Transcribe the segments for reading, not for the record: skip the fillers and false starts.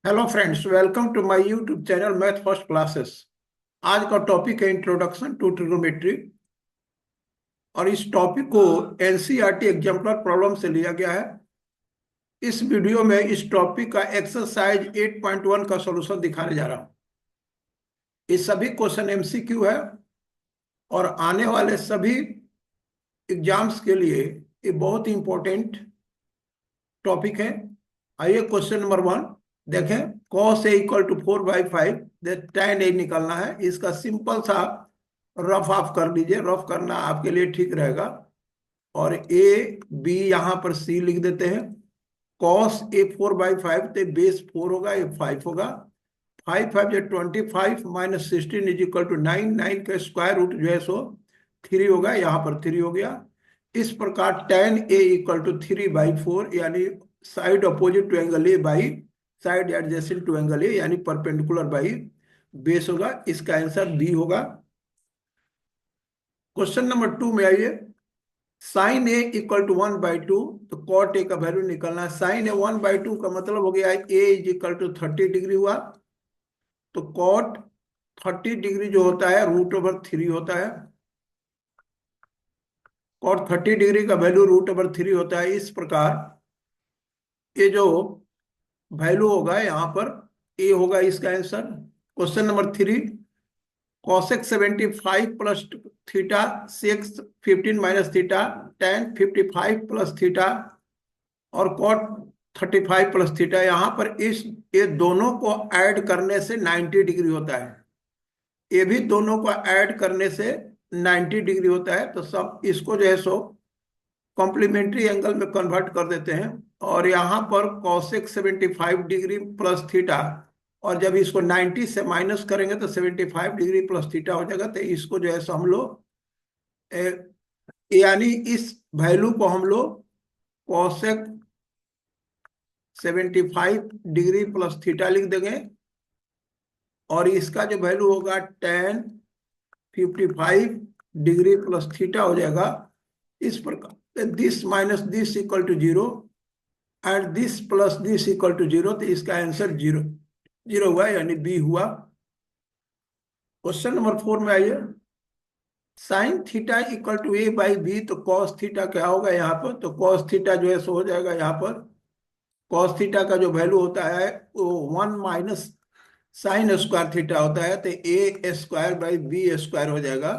Hello friends, welcome to my YouTube channel math first classes. आज का topic है introduction to trigonometry और इस टॉपिक को एनसीईआरटी एग्जाम्पलर प्रॉब्लम से लिया गया है। इस वीडियो में इस टॉपिक का एक्सरसाइज 8.1 का सॉल्यूशन दिखाने जा रहा हूँ। ये सभी क्वेश्चन एमसीक्यू है और आने वाले सभी एग्जाम्स के लिए ये बहुत ही इंपॉर्टेंट टॉपिक है। आइए क्वेश्चन नंबर 1 देखें। cos a equal to 4/5, tan a निकालना है। इसका सिंपल सा रफ ऑफ कर लीजिए, रफ करना आपके लिए ठीक रहेगा। और ए बी यहाँ पर सी लिख देते हैं। cos a 4/5 तो बेस 4 होगा, ये 5 होगा। 5 5 जो 25 माइनस 16 इज इक्वल टू 9। 9 का स्क्वायर रूट जो है सो 3 होगा, यहाँ पर 3 हो गया। इस प्रकार tan a इक्वल टू 3/4 यानी side opposite to angle A by side adjacent to angle A यानी परपेंडिकुलर बाई बेस होगा। इसका आंसर बी होगा। क्वेश्चन नंबर 2 में आइए। साइन ए इक्वल टू 1/2 तो कॉट ए का वैल्यू निकलना है। साइन ए 1/2 का मतलब हो गया ए इज इक्वल टू 30 डिग्री हुआ। तो कॉट 30 डिग्री जो होता है √3 होता है। कॉट 30 डिग्री का वैल्यू √3 होता है। इस प्रकार ये जो वैल्यू होगा यहाँ पर ए होगा इसका answer. Question number 3। cosec 75 plus theta sex 15 minus theta tan 55 plus theta और cot 35 प्लस थीटा। यहाँ पर इस ये दोनों को ऐड करने से 90 डिग्री होता है। ये भी दोनों को ऐड करने से 90 डिग्री होता है। तो सब इसको जो है सो कॉम्प्लीमेंट्री एंगल में कन्वर्ट कर देते हैं। और यहाँ पर cosec 75 डिग्री प्लस थीटा और जब इसको 90 से माइनस करेंगे तो 75 डिग्री प्लस थीटा हो जाएगा। तो इसको जो है सो हम लोग यानी इस वैल्यू को हम लोग cosec 75 डिग्री प्लस थीटा लिख देंगे और इसका जो वैल्यू होगा tan 55 डिग्री प्लस थीटा हो जाएगा। इस प्रकार this minus this equal to 0 and this plus this equal to 0। तो इसका आंसर 0 0 हुआ यानी बी हुआ। क्वेश्चन नंबर 4 में आइए। Sine theta equal to A by B तो कॉस थीटा क्या होगा यहाँ पर। तो कॉस थीटा जो है सो हो जाएगा यहाँ पर कॉस थीटा का जो वैल्यू होता है वो 1 माइनस साइन स्क्वायर थीटा होता है। तो A square by B square हो जाएगा।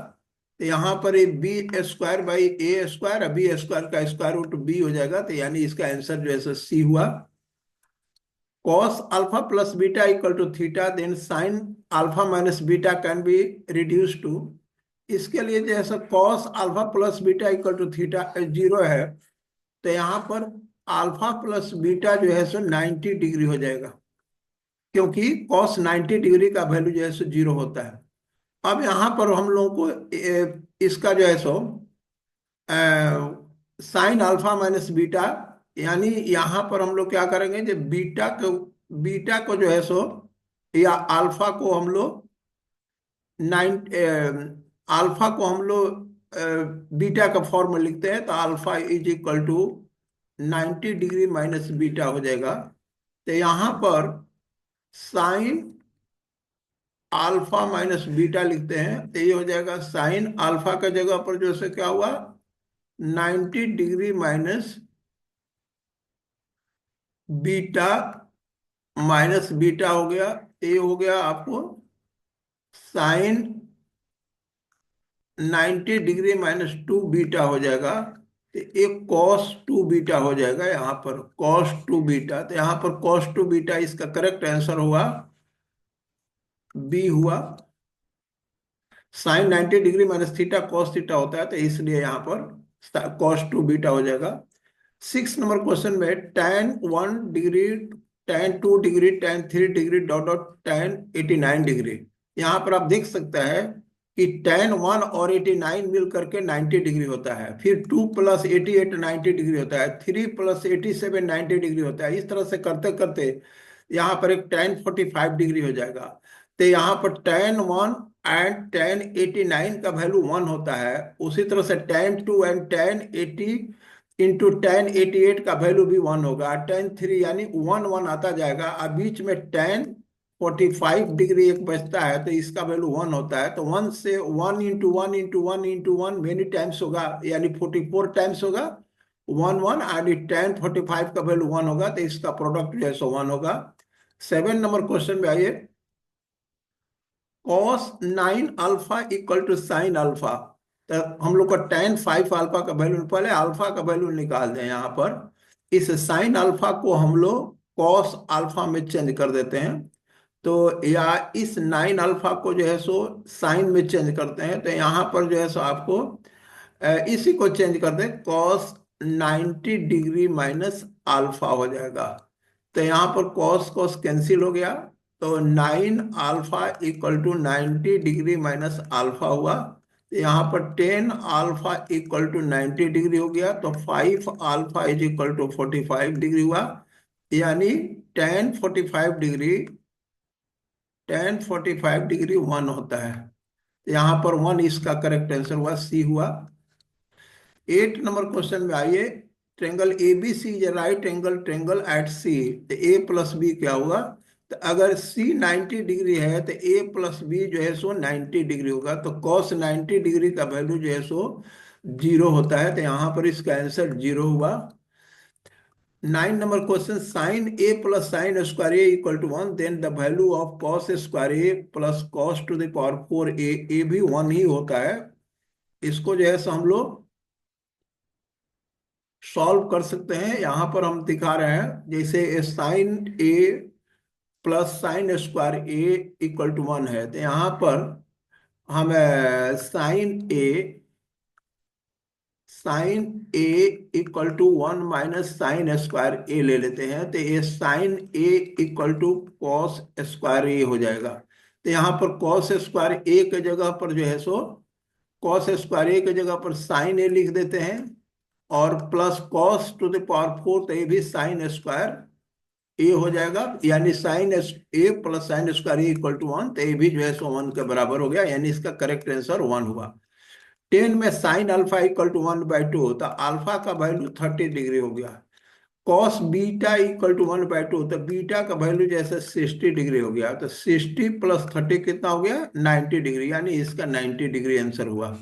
तो यहाँ पर ये B square by A square, B square का स्क्वायर रूट बी हो जाएगा। तो यानी इसका आंसर जो है सी हुआ। cos alpha plus beta equal to theta, then sin alpha minus beta can be reduced to। इसके लिए जैसा cos alpha plus beta equal to theta 0 है तो यहाँ पर अल्फा प्लस बीटा जो है सो 90 डिग्री हो जाएगा, क्योंकि cos 90 डिग्री का वैल्यू जो है सो 0 होता है। अब यहाँ पर हम लोगों को इसका जो है so sine alpha minus beta यानी यहाँ पर हम लोग क्या करेंगे जब बीटा को जो है सो या अल्फा को हम लोग नाइन अल्फा को हम लोग बीटा का फॉर्म में लिखते हैं। तो alpha is equal to 90 degree minus beta हो जाएगा। तो यहाँ पर साइन अल्फा माइनस बीटा लिखते हैं तो ये हो जाएगा साइन अल्फा का जगह पर जो है क्या हुआ 90 degree minus beta minus beta हो गया। ये हो गया आपको साइन 90 डिग्री माइनस 2 बीटा हो जाएगा। तो एक cos 2 बीटा हो जाएगा यहाँ पर cos 2 बीटा। तो यहाँ पर cos 2 बीटा इसका करेक्ट आंसर हुआ बी हुआ। Sine 90 degree minus theta cos theta होता है तो इसलिए यहाँ पर cos 2 बीटा हो जाएगा। 6 नंबर क्वेश्चन में tan 1 degree tan 2 degree tan 3 degree dot dot tan 89 degree. यहाँ पर आप देख सकते हैं कि tan 1 और 89 मिल करके 90 डिग्री होता है। फिर 2 प्लस 88 90 डिग्री होता है। 3 प्लस 87 90 डिग्री होता है। इस तरह से करते करते यहाँ पर एक tan 45 डिग्री हो जाएगा। तो यहाँ पर tan 1 एंड tan 89 का वैल्यू 1 होता है। उसी तरह से tan 2 and tan into tan 88 का वैल्यू भी 1 होगा, tan 3 यानी 1 1 आता जाएगा। अब बीच में tan 45 डिग्री एक बचता है, तो इसका वैल्यू 1 होता है। तो 1 से 1 × 1 × 1 × 1 मेनी टाइम्स होगा, यानी 44 टाइम्स होगा 1 1, एंड tan 45 का वैल्यू 1 होगा, तो इसका प्रोडक्ट जो है सो 1 होगा। 7 नंबर क्वेश्चन में आइए। cos 9 alpha equal to sine alpha. तो हम लोग का tan 5 अल्फा का वैल्यू, पहले अल्फा का वैल्यू निकाल दें। यहाँ पर इस साइन अल्फा को हम लोग कॉस अल्फा में चेंज कर देते हैं। तो या इस 9 अल्फा को जो है सो साइन में चेंज करते हैं। तो यहाँ पर जो है सो आपको इसी को चेंज कर दें, cos 90 डिग्री माइनस अल्फा हो जाएगा। तो यहाँ पर कॉस कॉस कैंसिल हो गया, तो 9 alpha equal to 90 degree minus alpha हुआ। तो यहाँ पर 10 अल्फा इक्वल टू 90 डिग्री हो गया, तो 5 alpha is equal to 45 degree हुआ। यानी tan 45 डिग्री 1 होता है। तो यहाँ पर 1 इसका करेक्ट आंसर हुआ, सी हुआ। 8 नंबर क्वेश्चन में आइए। Triangle ABC is right angle triangle at C. तो A प्लस बी क्या हुआ? तो अगर C 90 डिग्री है तो A प्लस बी जो है सो 90 डिग्री होगा। तो cos 90 डिग्री का वैल्यू जो है सो 0 होता है। तो यहाँ पर इसका आंसर 0 हुआ। 9 number question, sine A plus sine square A equal to 1, then the value of cos square A plus cos to the power 4A, A भी 1 ही होता है। इसको जो है सो हम लोग सॉल्व कर सकते हैं। यहां पर हम दिखा रहे हैं, जैसे sine A plus sine square A equal to 1 है। तो यहां पर हम sine A equal to 1 minus sine square A ले लेते हैं। तो ये sine A equal to cos square A हो जाएगा। तो यहाँ पर कॉस स्क्वायर A की जगह पर जो है सो कॉस स्क्वायर A की जगह पर साइन A लिख देते हैं, और plus cos to the power 4, तो ये भी साइन स्क्वायर ए हो जाएगा। यानी sine A plus sine square A equal to 1, तो ये भी जो है सो 1 के बराबर हो गया। यानी इसका करेक्ट आंसर 1 हुआ। 10 में साइन अल्फा इक्वल टू 1/2 होता, अल्फा का वैल्यू 30 डिग्री हो गया। कॉस बीटा इक्वल टू 1/2 होता, बीटा का वैल्यू जैसे 60 डिग्री हो गया। तो 60 प्लस 30 कितना हो गया? 90 डिग्री। यानी इसका 90 डिग्री आंसर हुआ।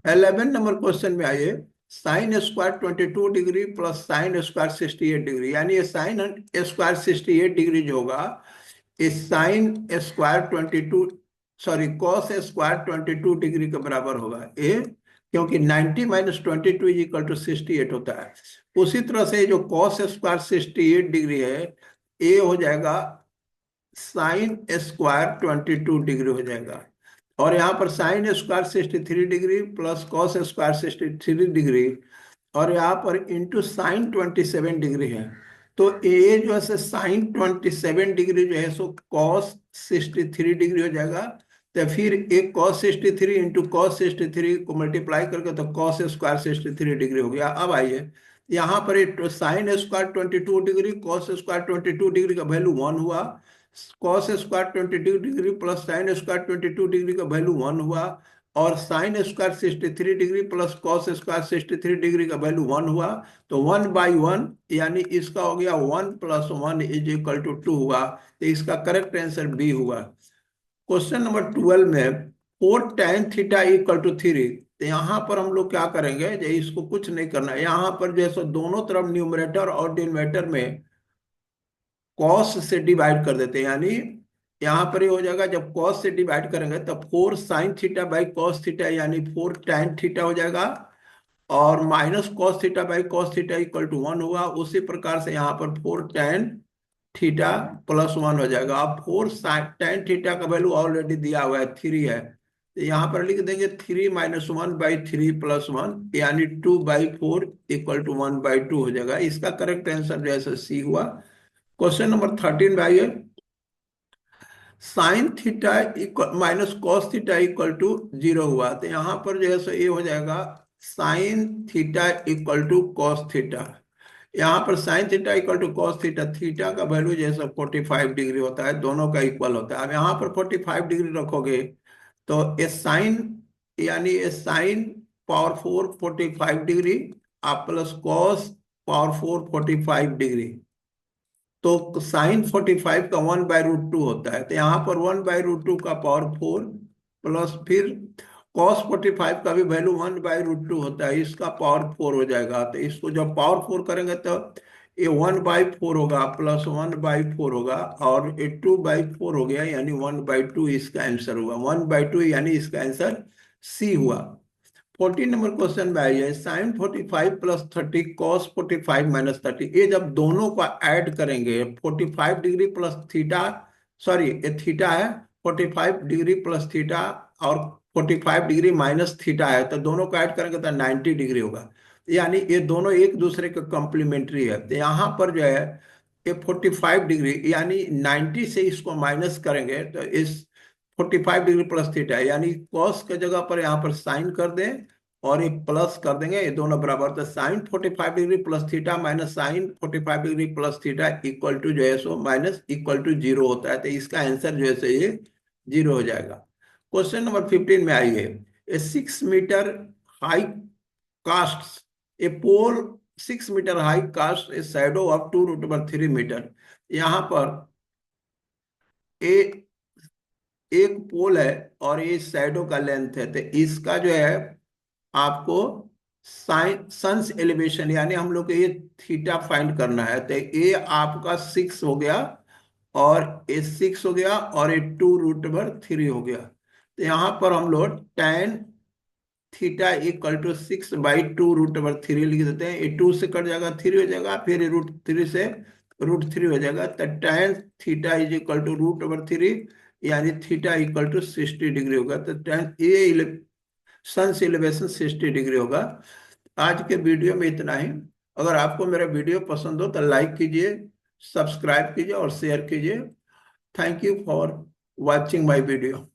11 नंबर क्वेश्चन में आइए। Sine square 22 degree plus sine square 68 degree, यानी ये साइन स्क्वायर 68 डिग्री जो होगा, इस sine square 22, sorry cos square 22 degree के बराबर होगा। ए, क्योंकि 90 माइनस 22 इज इक्वल टू 68 होता है। उसी तरह से जो कॉस स्क्वायर 68 डिग्री है, ए हो जाएगा साइन स्क्वायर 22 डिग्री हो जाएगा। और यहाँ पर sine square 63 degree plus cos square 63 degree, और यहाँ पर इंटू साइन 27 डिग्री है। तो ए जो है साइन 27 डिग्री जो है सो कॉस 63 डिग्री हो जाएगा। तो फिर एक कॉस 63 इंटू कॉस 63 को मल्टीप्लाई करके तो कॉस स्क्वायर 63 डिग्री हो गया। अब आइए यहाँ पर एक sine square 22 degree cos square 22 degree का वैल्यू 1 हुआ। Cos square 22 degree plus sine square 22 degree का वैल्यू 1 हुआ, और sine square 63 degree plus cos square 63 degree का वैल्यू 1 हुआ। तो 1/1, यानी इसका हो गया 1 प्लस 1 इज इक्वल टू 2 हुआ। तो इसका करेक्ट आंसर बी हुआ। क्वेश्चन नंबर 12 में 4 tan थीटा इक्वल टू 3। तो यहाँ पर हम लोग क्या करेंगे, जो इसको कुछ नहीं करना है। यहाँ पर जैसे दोनों तरफ न्यूमरेटर और डिनोमिनेटर में कॉस से डिवाइड कर देते हैं। यानी यहाँ पर ये हो जाएगा, जब कॉस से डिवाइड करेंगे तब 4 sine theta by cos theta, यानी 4 tan थीटा हो जाएगा, और minus cos theta by cos theta equal to 1 हुआ। उसी प्रकार से यहाँ पर 4 tan थीटा प्लस 1 हो जाएगा। अब 4 tan थीटा का वैल्यू ऑलरेडी दिया हुआ है, 3 है। तो यहाँ पर लिख देंगे 3 माइनस 1/3 प्लस 1, यानी 2/4 इक्वल टू 1/2 हो जाएगा। इसका करेक्ट आंसर जैसे सी हुआ। क्वेश्चन नंबर 13 में आइए। Sine theta equal minus cos theta equal to 0 हुआ। तो यहाँ पर जो है सो ये हो जाएगा sine theta equal to cos theta. यहाँ पर sine theta equal to cos theta, theta का वैल्यू जैसे 45 डिग्री होता है, दोनों का इक्वल होता है। अब यहाँ पर 45 डिग्री रखोगे तो ये साइन, यानी ये साइन पावर 4 45 डिग्री आप प्लस कॉस पावर 4 45 डिग्री। तो साइन 45 का 1/√2 होता है, तो यहाँ पर 1/√2 का पावर 4 प्लस फिर कॉस 45 का भी वैल्यू 1/√2 होता है, इसका पावर 4 हो जाएगा। तो इसको जब पावर 4 करेंगे तो ये 1/4 होगा प्लस 1/4 होगा, और ये 2/4 हो गया, यानी 1/2 इसका आंसर हुआ। 1/2 यानी इसका आंसर सी हुआ। 14 नंबर क्वेश्चन में आइए, साइन 45 प्लस 30 कॉस 45 माइनस 30। ये जब दोनों को ऐड करेंगे 45 डिग्री प्लस थीटा, सॉरी ये थीटा है, 45 डिग्री प्लस थीटा और 45 डिग्री माइनस थीटा है, तो दोनों को ऐड करेंगे तो 90 डिग्री होगा। यानी ये दोनों एक दूसरे के कॉम्प्लीमेंट्री है। तो यहाँ पर जो है ये 45 डिग्री यानी 90 से इसको माइनस करेंगे तो इस 45 डिग्री प्लस थीटा है, यानी कॉस के जगह पर यहाँ पर साइन कर दें और ये प्लस कर देंगे, ये दोनों बराबर। तो sine 45 degree plus theta minus sine 45 degree plus theta equal to जो है सो माइनस इक्वल टू 0 होता है। तो इसका आंसर जो है सो ये 0 हो जाएगा। क्वेश्चन नंबर 15 में आइए, A 6 metre high cast a pole 6 metre high cast a shadow of 2√3 metre. यहाँ पर ए एक पोल है और ये शैडो का लेंथ है, तो इसका जो है आपको साइन सन्स एलिवेशन यानी हम लोग को ये थीटा फाइंड करना है। तो ये आपका 6 हो गया और ये 6 हो गया और ये 2√3 हो गया। तो यहाँ पर हम लोग tan थीटा इक्वल टू 6/2√3 लिख देते हैं। ये 2 से कट जाएगा 3 हो जाएगा, फिर √3 से √3 हो जाएगा। तो tan theta is equal to √3 यानी थीटा इक्वल टू 60 डिग्री होगा। तो tan ये सन्स एलिवेशन 60 डिग्री होगा। आज के वीडियो में इतना ही। अगर आपको मेरा वीडियो पसंद हो तो लाइक कीजिए, सब्सक्राइब कीजिए और शेयर कीजिए। Thank you for watching my video.